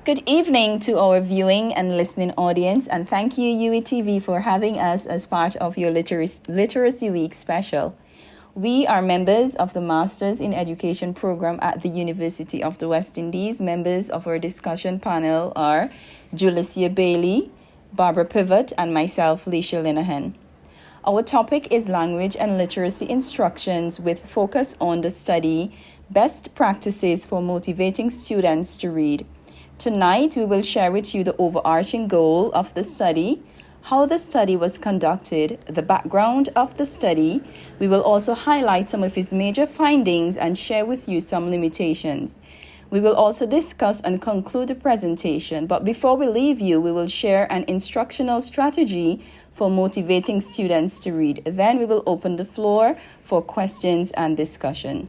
Good evening to our viewing and listening audience, and thank you, UETV, for having us as part of your Literacy Week special. We are members of the Masters in Education program at the University of the West Indies. Members of our discussion panel are Julicia Bailey, Barbara Pivot, and myself, Leisha Linehan. Our topic is language and literacy instructions with focus on the study Best Practices for Motivating Students to Read. Tonight, we will share with you the overarching goal of the study, how the study was conducted, the background of the study. We will also highlight some of its major findings and share with you some limitations. We will also discuss and conclude the presentation, but before we leave you, we will share an instructional strategy for motivating students to read. Then we will open the floor for questions and discussion.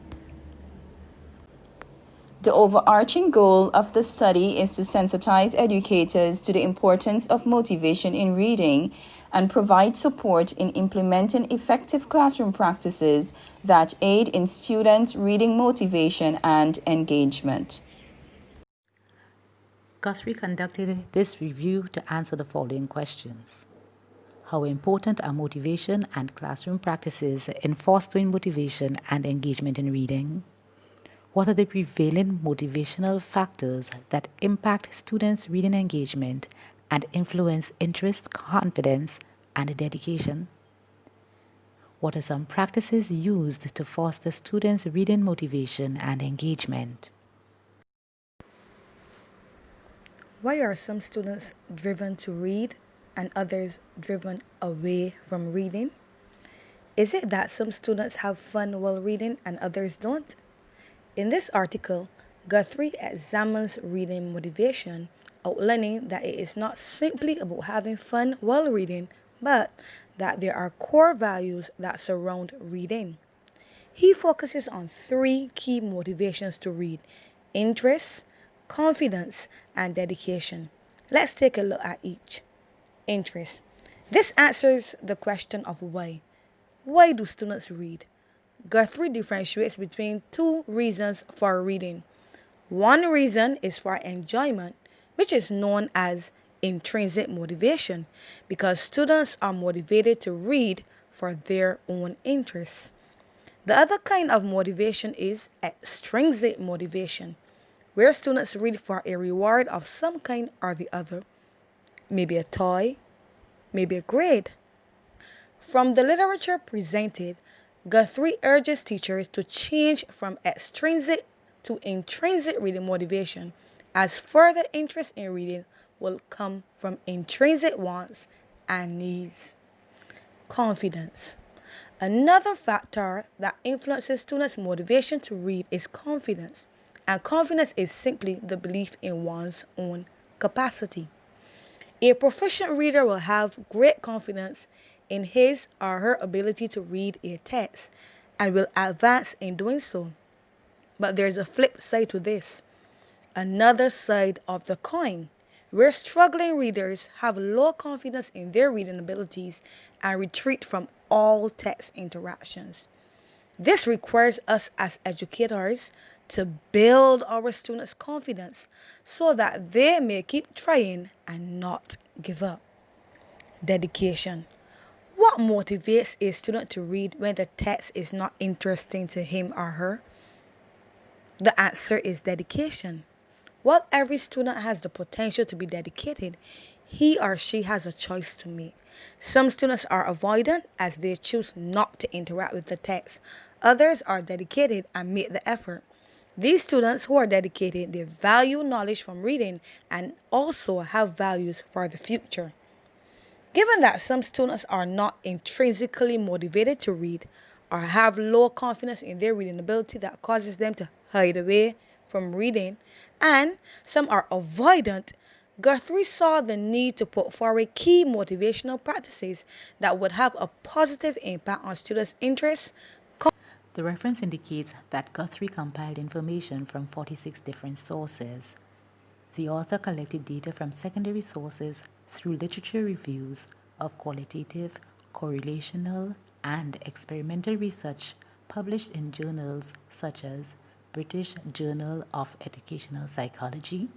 The overarching goal of the study is to sensitize educators to the importance of motivation in reading and provide support in implementing effective classroom practices that aid in students' reading motivation and engagement. Guthrie conducted this review to answer the following questions. How important are motivation and classroom practices in fostering motivation and engagement in reading? What are the prevailing motivational factors that impact students' reading engagement and influence interest, confidence, and dedication? What are some practices used to foster students' reading motivation and engagement? Why are some students driven to read and others driven away from reading? Is it that some students have fun while reading and others don't? In this article, Guthrie examines reading motivation, outlining that it is not simply about having fun while reading, but that there are core values that surround reading. He focuses on three key motivations to read: interest, confidence, and dedication. Let's take a look at each. Interest. This answers the question of why. Why do students read? Guthrie differentiates between two reasons for reading. One reason is for enjoyment, which is known as intrinsic motivation, because students are motivated to read for their own interests. The other kind of motivation is extrinsic motivation, where students read for a reward of some kind or the other, maybe a toy, maybe a grade. From the literature presented, Guthrie urges teachers to change from extrinsic to intrinsic reading motivation, as further interest in reading will come from intrinsic wants and needs. Confidence. Another factor that influences students' motivation to read is confidence, and confidence is simply the belief in one's own capacity. A proficient reader will have great confidence in his or her ability to read a text and will advance in doing so. But there's a flip side to this, another side of the coin, where struggling readers have low confidence in their reading abilities and retreat from all text interactions. This requires us as educators to build our students' confidence so that they may keep trying and not give up. Dedication. What motivates a student to read when the text is not interesting to him or her? The answer is dedication. While every student has the potential to be dedicated, he or she has a choice to make. Some students are avoidant as they choose not to interact with the text. Others are dedicated and make the effort. These students who are dedicated, they value knowledge from reading and also have values for the future. Given that some students are not intrinsically motivated to read or have low confidence in their reading ability that causes them to hide away from reading, and some are avoidant, Guthrie saw the need to put forward key motivational practices that would have a positive impact on students' interests. The reference indicates that Guthrie compiled information from 46 different sources. The author collected data from secondary sources through literature reviews of qualitative, correlational, and experimental research published in journals such as British Journal of Educational Psychology,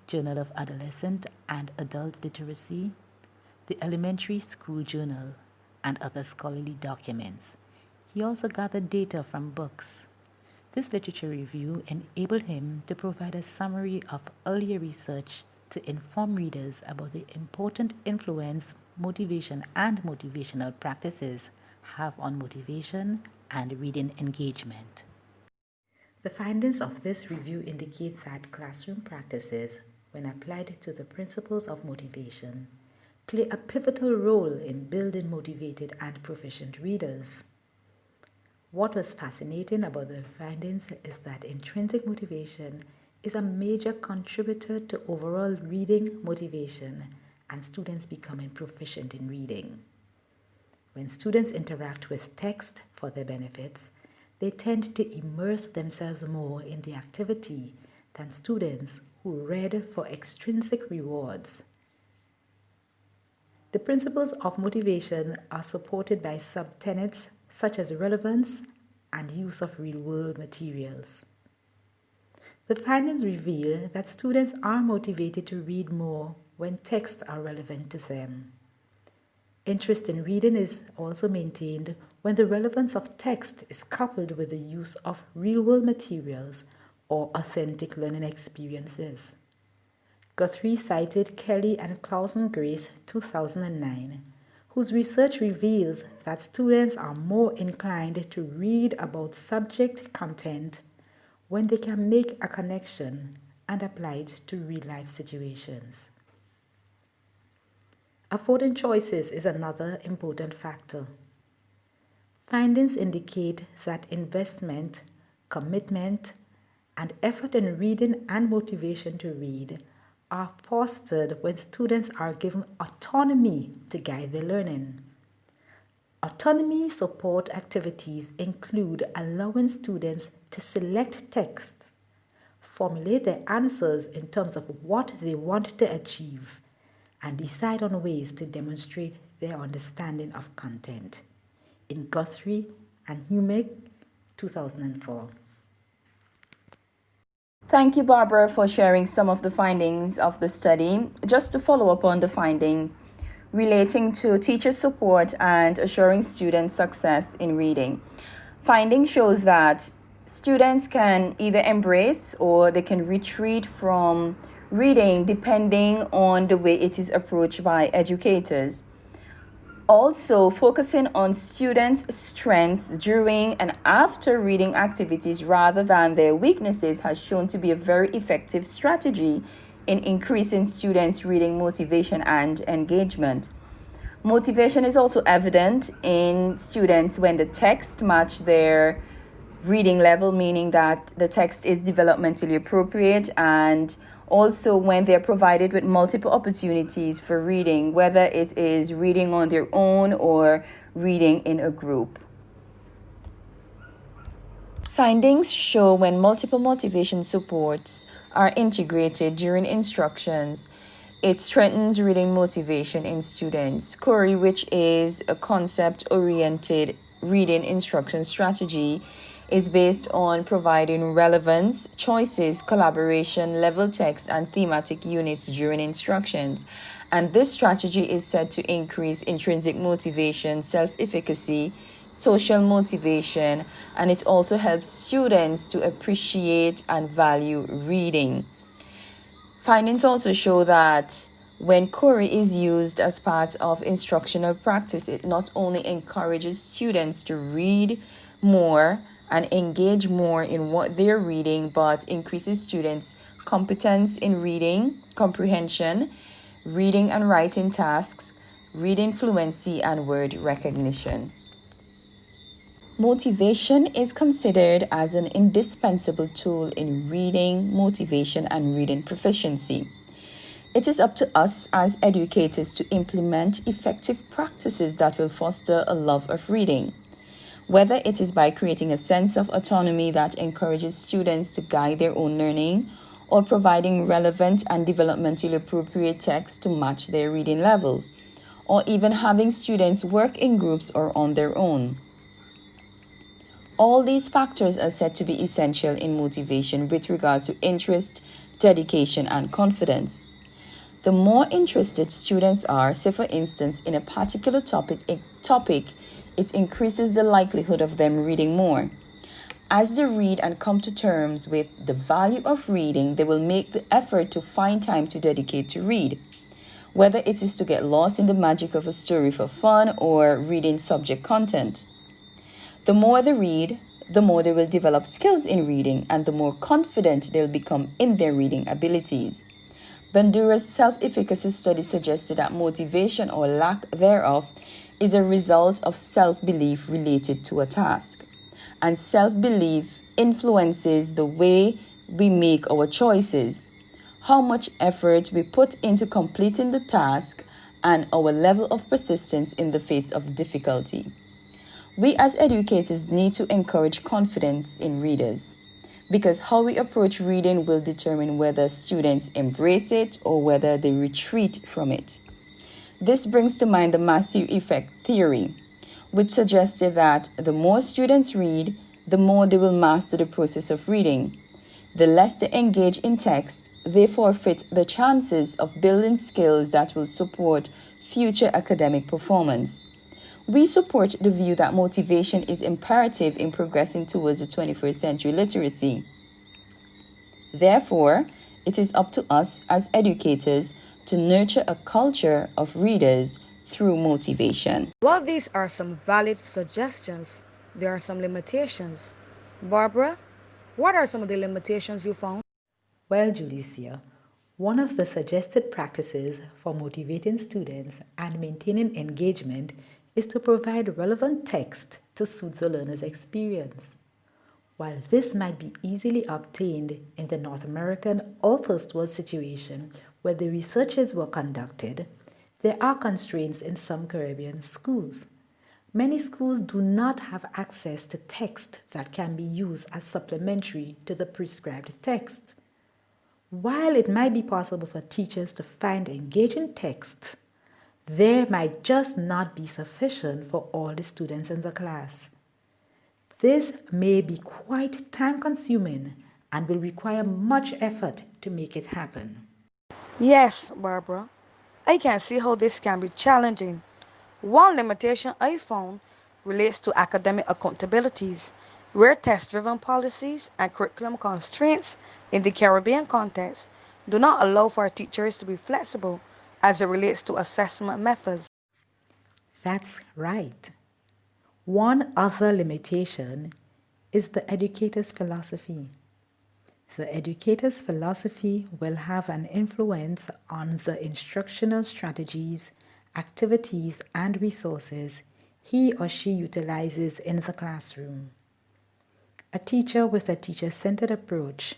Journal of Adolescent and Adult Literacy, the Elementary School Journal, and other scholarly documents. He also gathered data from books. This literature review enabled him to provide a summary of earlier research to inform readers about the important influence motivation and motivational practices have on motivation and reading engagement. The findings of this review indicate that classroom practices, when applied to the principles of motivation, play a pivotal role in building motivated and proficient readers. What was fascinating about the findings is that intrinsic motivation is a major contributor to overall reading motivation and students becoming proficient in reading. When students interact with text for their benefits, they tend to immerse themselves more in the activity than students who read for extrinsic rewards. The principles of motivation are supported by subtenets such as relevance and use of real-world materials. The findings reveal that students are motivated to read more when texts are relevant to them. Interest in reading is also maintained when the relevance of text is coupled with the use of real-world materials or authentic learning experiences. Guthrie cited Kelly and Clausen Grace 2009, whose research reveals that students are more inclined to read about subject content when they can make a connection and apply it to real-life situations. Affording choices is another important factor. Findings indicate that investment, commitment, and effort in reading and motivation to read are fostered when students are given autonomy to guide their learning. Autonomy support activities include allowing students to select texts, formulate their answers in terms of what they want to achieve, and decide on ways to demonstrate their understanding of content. In Guthrie and Humig, 2004. Thank you, Barbara, for sharing some of the findings of the study. Just to follow up on the findings relating to teacher support and assuring student success in reading. Finding shows that students can either embrace or they can retreat from reading depending on the way it is approached by educators. Also, focusing on students' strengths during and after reading activities rather than their weaknesses has shown to be a very effective strategy in increasing students' reading motivation and engagement. Motivation is also evident in students when the text match their reading level, meaning that the text is developmentally appropriate, and also when they're provided with multiple opportunities for reading, whether it is reading on their own or reading in a group. Findings show when multiple motivation supports are integrated during instructions, it strengthens reading motivation in students. CORI, which is a concept-oriented reading instruction strategy, is based on providing relevance, choices, collaboration, level text, and thematic units during instructions. And this strategy is said to increase intrinsic motivation, self-efficacy, social motivation, and it also helps students to appreciate and value reading. Findings also show that when CORI is used as part of instructional practice, it not only encourages students to read more and engage more in what they're reading, but increases students' competence in reading, comprehension, reading and writing tasks, reading fluency, and word recognition. Motivation is considered as an indispensable tool in reading motivation and reading proficiency. It is up to us as educators to implement effective practices that will foster a love of reading. Whether it is by creating a sense of autonomy that encourages students to guide their own learning, or providing relevant and developmentally appropriate text to match their reading levels, or even having students work in groups or on their own. All these factors are said to be essential in motivation with regards to interest, dedication, and confidence. The more interested students are, say for instance, in a particular topic, it increases the likelihood of them reading more. As they read and come to terms with the value of reading, they will make the effort to find time to dedicate to read. Whether it is to get lost in the magic of a story for fun or reading subject content. The more they read, the more they will develop skills in reading and the more confident they'll become in their reading abilities. Bandura's self-efficacy study suggested that motivation or lack thereof is a result of self-belief related to a task. And self-belief influences the way we make our choices, how much effort we put into completing the task, and our level of persistence in the face of difficulty. We as educators need to encourage confidence in readers, because how we approach reading will determine whether students embrace it or whether they retreat from it. This brings to mind the Matthew effect theory, which suggested that the more students read, the more they will master the process of reading. The less they engage in text, they forfeit the chances of building skills that will support future academic performance. We support the view that motivation is imperative in progressing towards the 21st century literacy. Therefore, it is up to us as educators to nurture a culture of readers through motivation. While these are some valid suggestions, there are some limitations. Barbara, what are some of the limitations you found? Well, Julicia, one of the suggested practices for motivating students and maintaining engagement is to provide relevant text to suit the learner's experience. While this might be easily obtained in the North American or First World situation where the researches were conducted, there are constraints in some Caribbean schools. Many schools do not have access to text that can be used as supplementary to the prescribed text. While it might be possible for teachers to find engaging text, there might just not be sufficient for all the students in the class. This may be quite time-consuming and will require much effort to make it happen. Yes, Barbara. I can see how this can be challenging. One limitation I found relates to academic accountabilities, where test-driven policies and curriculum constraints in the Caribbean context do not allow for teachers to be flexible as it relates to assessment methods. That's right. One other limitation is the educator's philosophy. The educator's philosophy will have an influence on the instructional strategies, activities, and resources he or she utilizes in the classroom. A teacher with a teacher-centered approach,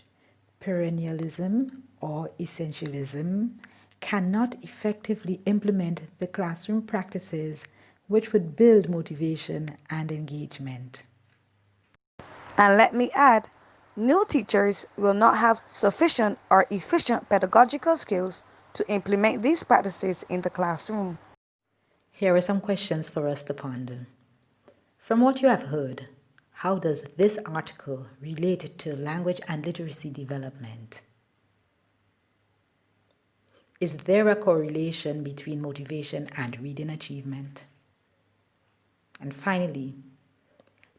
perennialism or essentialism, cannot effectively implement the classroom practices which would build motivation and engagement. And let me add, new teachers will not have sufficient or efficient pedagogical skills to implement these practices in the classroom. Here are some questions for us to ponder. From what you have heard, how does this article relate to language and literacy development? Is there a correlation between motivation and reading achievement? And finally,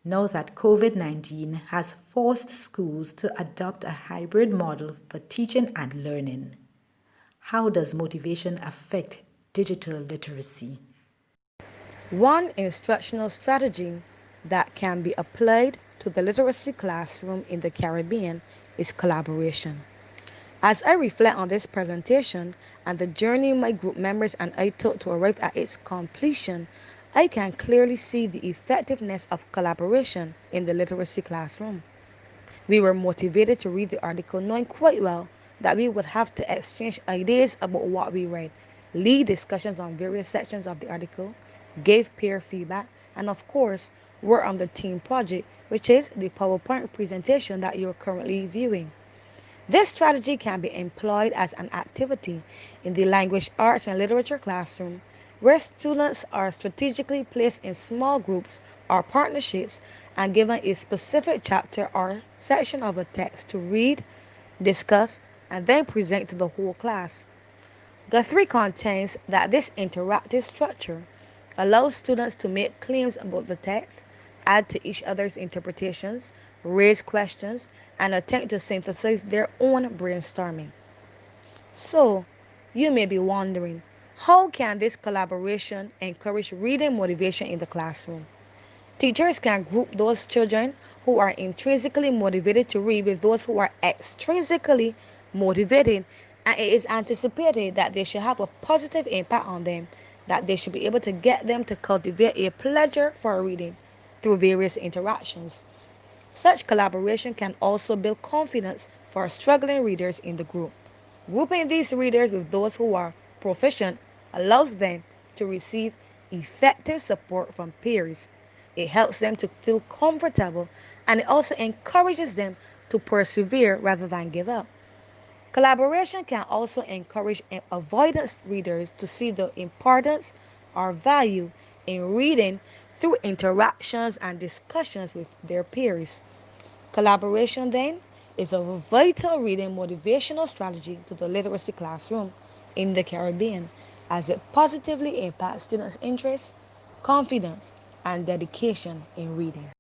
know that COVID-19 has forced schools to adopt a hybrid model for teaching and learning. How does motivation affect digital literacy? One instructional strategy that can be applied to the literacy classroom in the Caribbean is collaboration. As I reflect on this presentation and the journey my group members and I took to arrive at its completion, I can clearly see the effectiveness of collaboration in the literacy classroom. We were motivated to read the article knowing quite well that we would have to exchange ideas about what we read, lead discussions on various sections of the article, give peer feedback, and of course, work on the team project, which is the PowerPoint presentation that you're currently viewing. This strategy can be employed as an activity in the language, arts, and literature classroom, where students are strategically placed in small groups or partnerships and given a specific chapter or section of a text to read, discuss, and then present to the whole class. The 3 contains that this interactive structure allows students to make claims about the text, add to each other's interpretations, raise questions, and attempt to synthesize their own brainstorming. So, you may be wondering, how can this collaboration encourage reading motivation in the classroom? Teachers can group those children who are intrinsically motivated to read with those who are extrinsically motivated, and it is anticipated that they should have a positive impact on them, that they should be able to get them to cultivate a pleasure for reading through various interactions. Such collaboration can also build confidence for struggling readers in the group. Grouping these readers with those who are proficient allows them to receive effective support from peers. It helps them to feel comfortable, and it also encourages them to persevere rather than give up. Collaboration can also encourage avoidance readers to see the importance or value in reading through interactions and discussions with their peers. Collaboration, then, is a vital reading motivational strategy to the literacy classroom in the Caribbean, as it positively impacts students' interest, confidence, and dedication in reading.